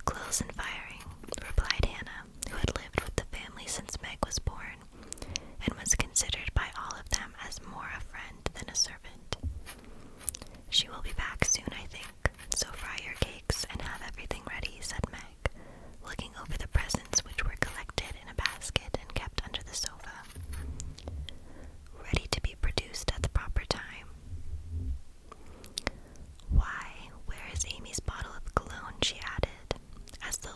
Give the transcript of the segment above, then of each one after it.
Close and firing, replied Hannah, who had lived with the family since Meg was born, and was considered by all of them as more a friend than a servant. She will be back soon, I think, so fry your cakes and have everything ready, said Meg, looking over the presents which were collected in a basket and kept under the sofa. Ready to be produced at the proper time. Why, where is Amy's bottle of cologne, she added, as though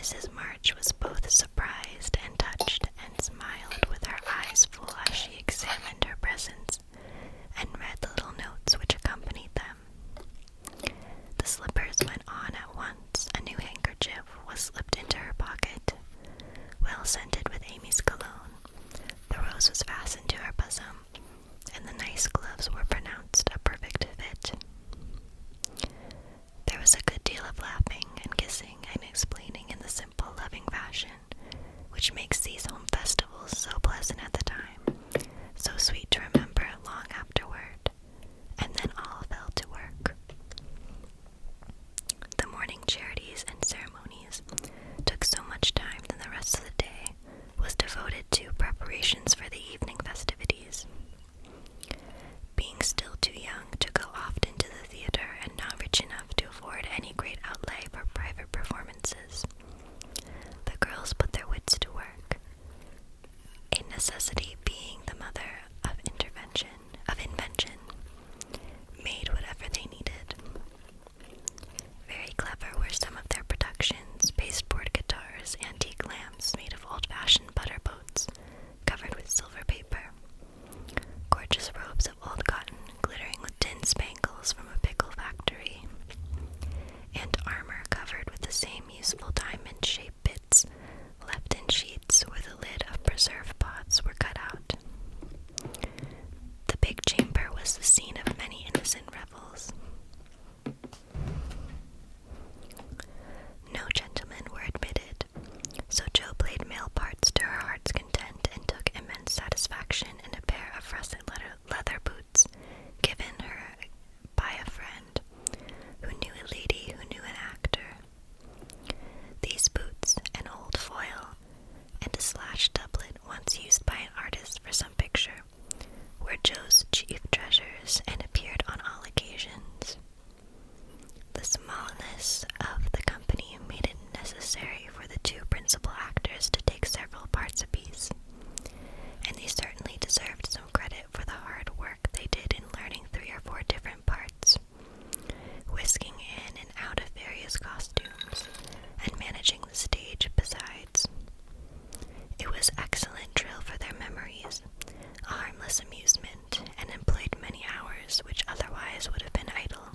Mrs. March was both surprised and touched, and smiled with her eyes full as she examined her presents and read the little notes which accompanied them. The slippers went on at once. A new handkerchief was slipped into her pocket, well scented with Amy's cologne. The rose was fastened to her bosom, and the nice gloves were pronounced a perfect fit. There was a good deal of laughing and kissing and explaining in the simple, loving fashion which makes these home festivals so pleasant at the time, so sweet to remember long afterward, and then all fell to work. The morning charities and ceremonies took so much time that the rest of the day was devoted to preparations for the evening festivities. Being still too young to go often to the theater and not rich enough to afford any great outlay for private performances, the girls put their wits to work, a necessity being the mother of invention, made whatever they needed. Very clever were some of their productions: pasteboard guitars, antique lamps made of old-fashioned butter boats covered with silver paper, gorgeous robes of old cotton glittering with tin spangles from a pickle factory, and armor covered with the same useful diamond-shaped bits left in sheets where the lid of preserve pots were cut out. The big chamber was the scene of many innocent revels. No gentlemen were admitted, so Jo played male parts to her heart's content and took immense satisfaction in a pair of russet leather boots given her by a friend who knew a lady who knew an actor. These boots, an old foil, and a slashed doublet once used by an artist for some picture, were Jo's chief treasures and appeared on all occasions. The smallness of the company made it necessary for the two principal actors to take several parts apiece, and they certainly deserved some credit for the hard work they did in learning 3 or 4 different parts, whisking in and out of various costumes, and managing the stage besides. It was excellent drill for their memories, a harmless amusement, and employed many hours which otherwise would have been idle,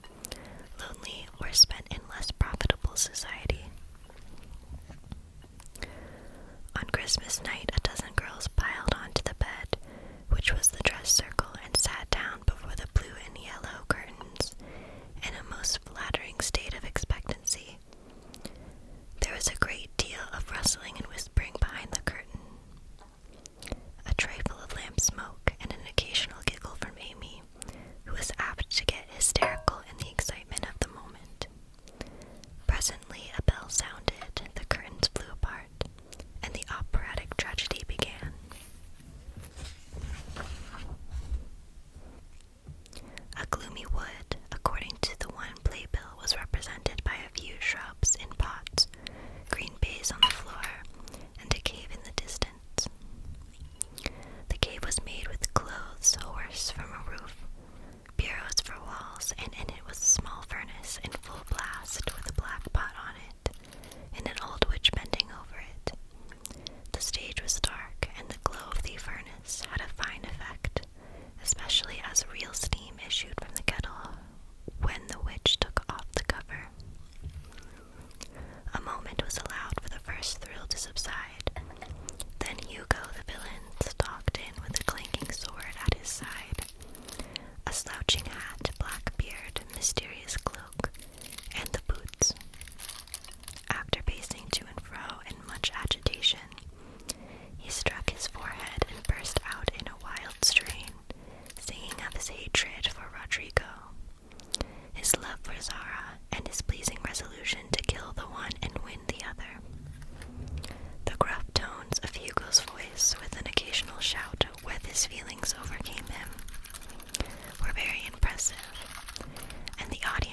lonely, or spent in less profitable society. On Christmas night, a dozen girls piled onto the bed, which was the dress circle, and sat down before the blue and yellow curtains in a most flattering state of expectancy. There was a great deal of rustling and whispering behind the curtain, a trifle of lamp smoke, and an occasional giggle from Amy, who was apt to get hysterical in the excitement of the moment. Presently a bell sounded, the curtains flew apart, and the operatic tragedy began. A gloomy wood, according to the one playbill, was represented by a few shrubs in pots, green baize on the floor, and a cave in the distance. The cave was made with clothes, horse from a roof, bureaus for walls, and in it was a small furnace in full blast with a black pot on it, and an old witch bending over it. The stage was dark, and the glow of the furnace had a fine effect, especially as real steam issued from the kettle when the witch took off the cover. A moment was allowed for the first thrill to subside. Then Hugo, the villain, stalked in with a clanking sword at his side, a slouching hat, black beard, mysterious cloak, and the boots. After pacing to and fro in much agitation, he struck his forehead and burst out in a wild strain, singing of his hatred for Rodrigo, his love for Zara, and his pleasing resolution to kill the one and win the other. The gruff tones of Hugo's voice, with an occasional shout where his feelings overcame him, were very impressive, and the audience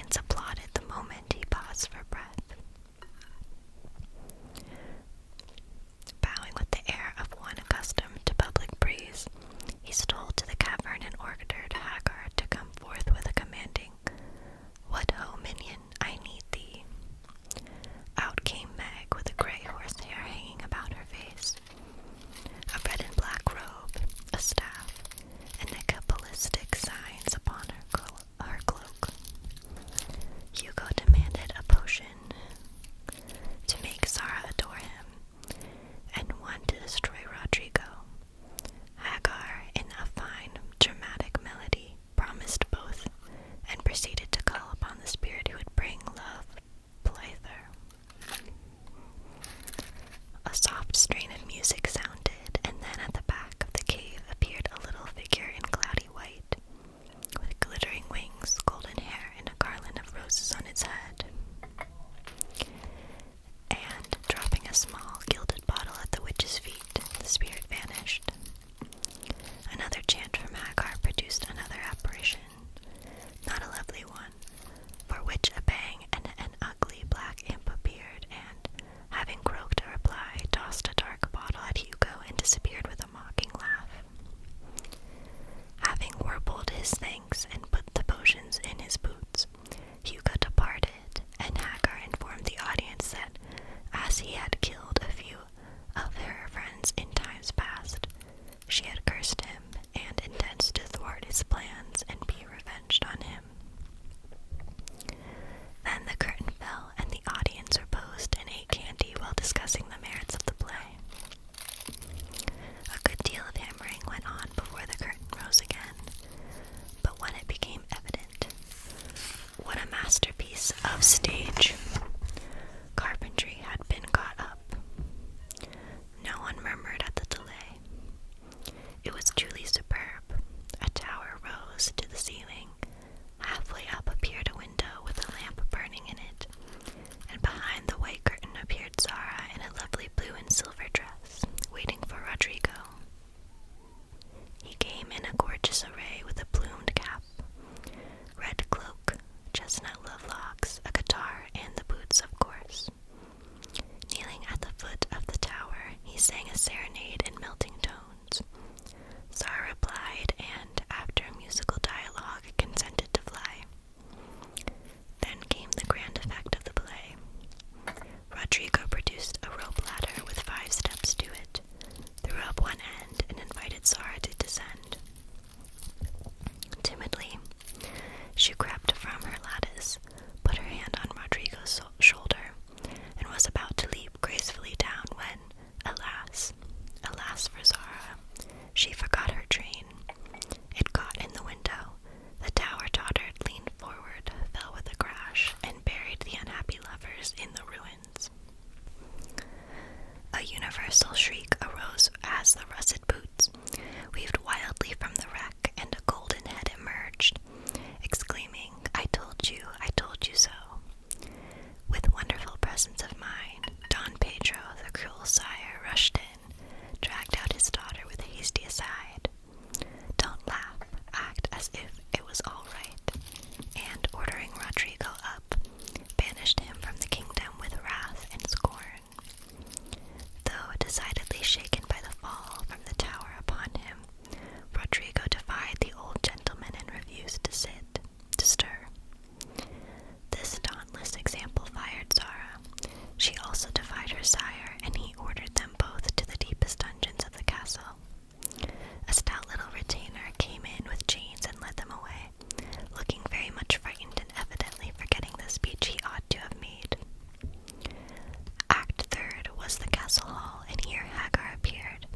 castle hall, and here Hagar appeared,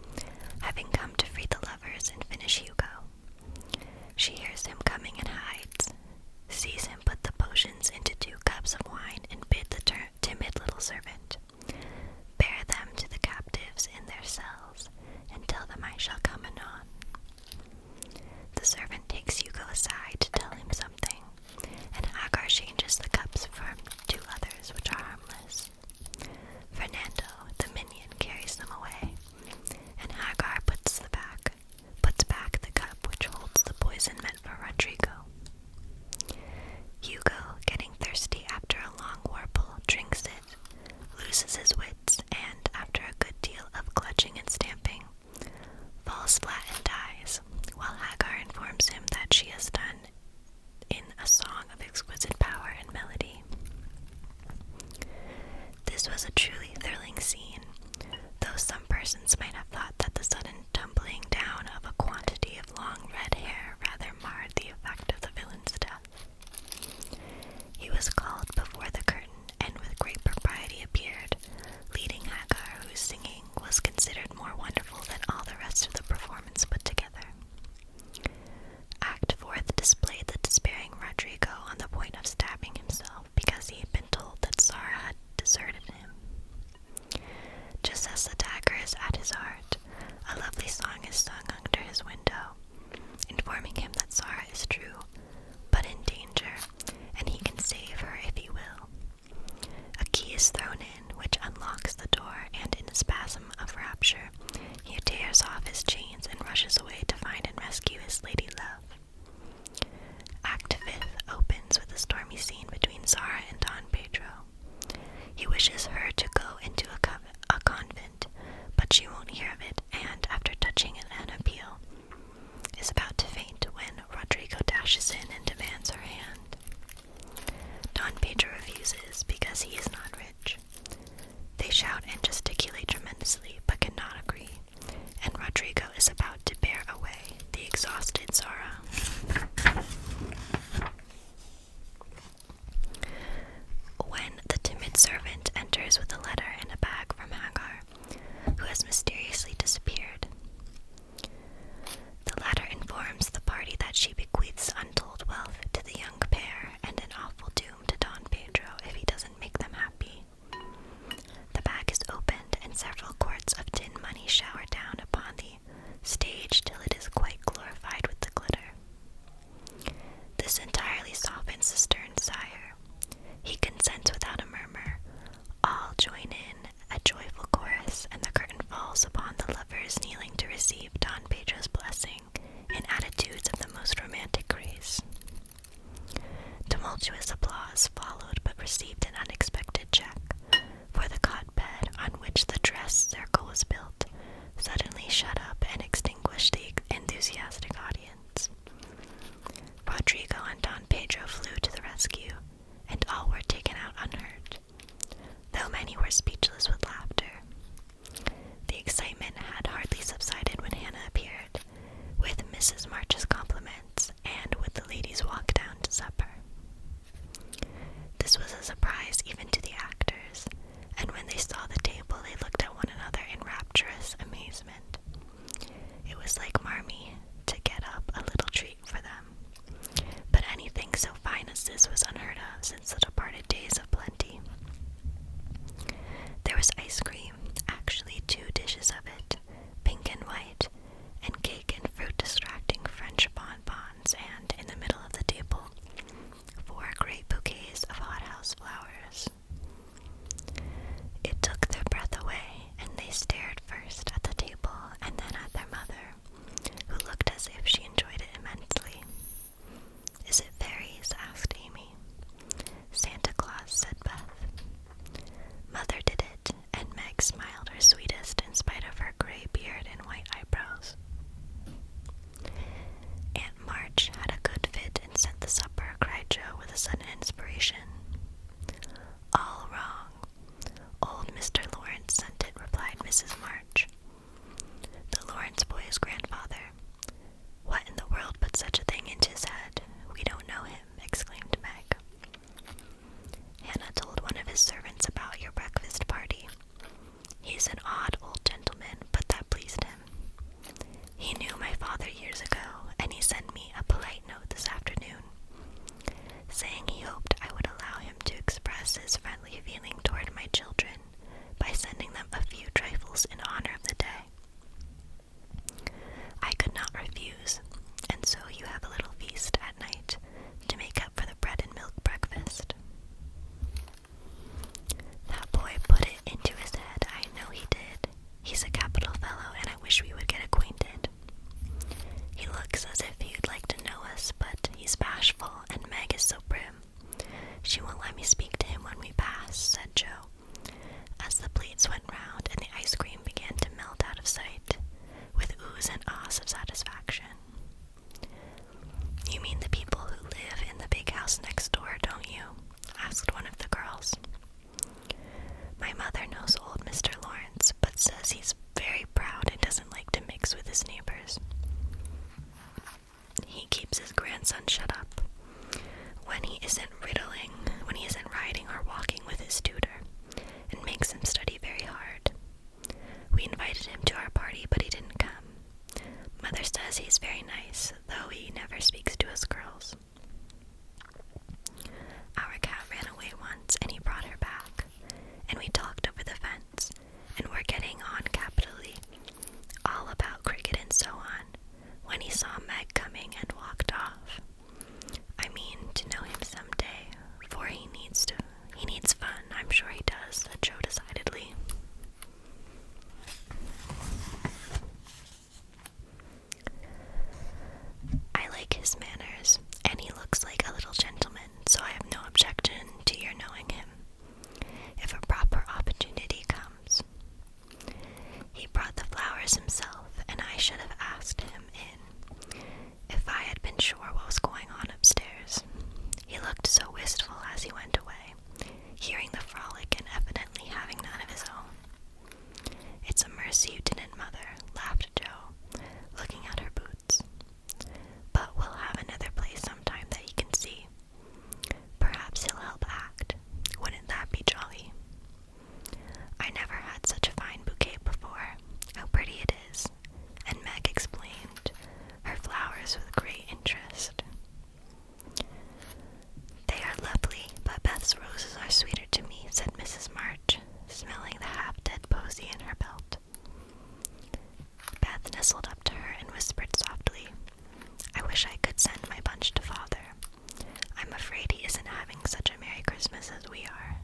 having come to free the lovers and finish Hugo. She hears him coming and hides, sees him put the potions into 2 cups of wine, and bid the timid little servant, "Bear them to the captives in their cells, and tell them I shall come anon." The servant takes Hugo aside to tell him something, and Hagar changes the cups for 2 others which are harmless. Fernando, the minion, carries them away, and Hagar puts back the cup which holds the poison meant for Rodrigo. Hugo, getting thirsty after a long warble, drinks it, loses his wits, and, after a good deal of clutching and stamping, falls flat and dies, while Hagar informs him that she has done in a song of exquisite power and melody. This was a truly thrilling scene, though some persons might have thought that the sudden tumbling down of a quantity of long red hair rather marred the effect of the villain's death. He was called before the curtain, and with great propriety appeared, leading Hagar, whose singing was considered more wonderful than all the rest of the performance put together. Act 4th displayed the despairing Rodrigo on the point of stabbing himself because he had been told that Zara had deserted him. Just as the dagger is at his heart, a lovely song is sung under his window, informing him that Zara is true, but in danger, and he can save her if he will. A key is thrown in, which unlocks the door, and in a spasm of rapture, he tears off his chains and rushes away to find and rescue his lady love. Act 5th opens with a stormy scene between Zara and Don Pedro. He wishes her to go into a convent, but she won't hear of it, and, after touching an appeal, is about to faint when Rodrigo dashes in and demands her hand. Don Pedro refuses because he is not rich. They shout and gesticulate tremendously, but cannot agree, and Rodrigo is about to bear away the exhausted Zara. When the timid servant enters with a letter and a bag from Hagar, who has mysteriously disappeared, the letter informs the party that she bequeaths untold wealth to the young pair and an awful doom to Don Pedro if he doesn't make them happy. The bag is opened, and several quarts of tin money shower down upon the stage till it is quite glorified with the glitter. afraid he isn't having such a Merry Christmas as we are.